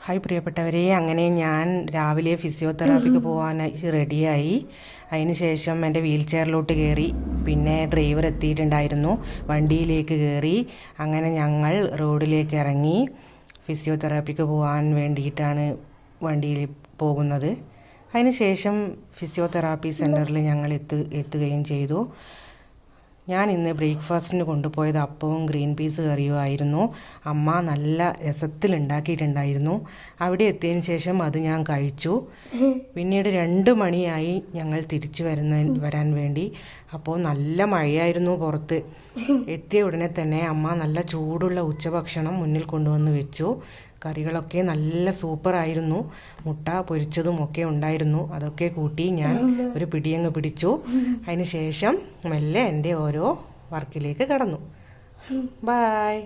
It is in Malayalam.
ഹായ് പ്രിയപ്പെട്ടവരെ, അങ്ങനെ ഞാൻ രാവിലെ ഫിസിയോതെറാപ്പിക്ക് പോകാനായി റെഡിയായി. അതിന് ശേഷം എൻ്റെ വീൽ ചെയറിലോട്ട് കയറി. പിന്നെ ഡ്രൈവർ എത്തിയിട്ടുണ്ടായിരുന്നു, വണ്ടിയിലേക്ക് കയറി. അങ്ങനെ ഞങ്ങൾ റോഡിലേക്ക് ഇറങ്ങി. ഫിസിയോതെറാപ്പിക്ക് പോകാൻ വേണ്ടിയിട്ടാണ് വണ്ടിയിൽ പോകുന്നത്. അതിന് ശേഷം ഫിസിയോതെറാപ്പി സെൻറ്ററിൽ ഞങ്ങൾ എത്തുകയും ചെയ്തു. ഞാൻ ഇന്ന് ബ്രേക്ക്ഫാസ്റ്റിന് കൊണ്ടുപോയത് അപ്പവും ഗ്രീൻ പീസ് കറിയും ആയിരുന്നു. അമ്മ നല്ല രസത്തിലുണ്ടാക്കിയിട്ടുണ്ടായിരുന്നു. അവിടെ എത്തിയതിന് ശേഷം അത് ഞാൻ കഴിച്ചു. പിന്നീട് 2 മണിയായി ഞങ്ങൾ തിരിച്ചു വരാൻ വേണ്ടി. അപ്പോൾ നല്ല മഴയായിരുന്നു പുറത്ത്. എത്തിയ ഉടനെ തന്നെ അമ്മ നല്ല ചൂടുള്ള ഉച്ചഭക്ഷണം മുന്നിൽ കൊണ്ടുവന്ന് വെച്ചു. കറികളൊക്കെ നല്ല സൂപ്പറായിരുന്നു. മുട്ട പൊരിച്ചതും ഒക്കെ ഉണ്ടായിരുന്നു. അതൊക്കെ കൂട്ടി ഞാൻ ഒരു പിടിയങ്ങ് പിടിച്ചു. അതിന് ശേഷം മെല്ലെ എൻ്റെ ഓരോ വർക്കിലേക്ക് കടന്നു. ബായ്.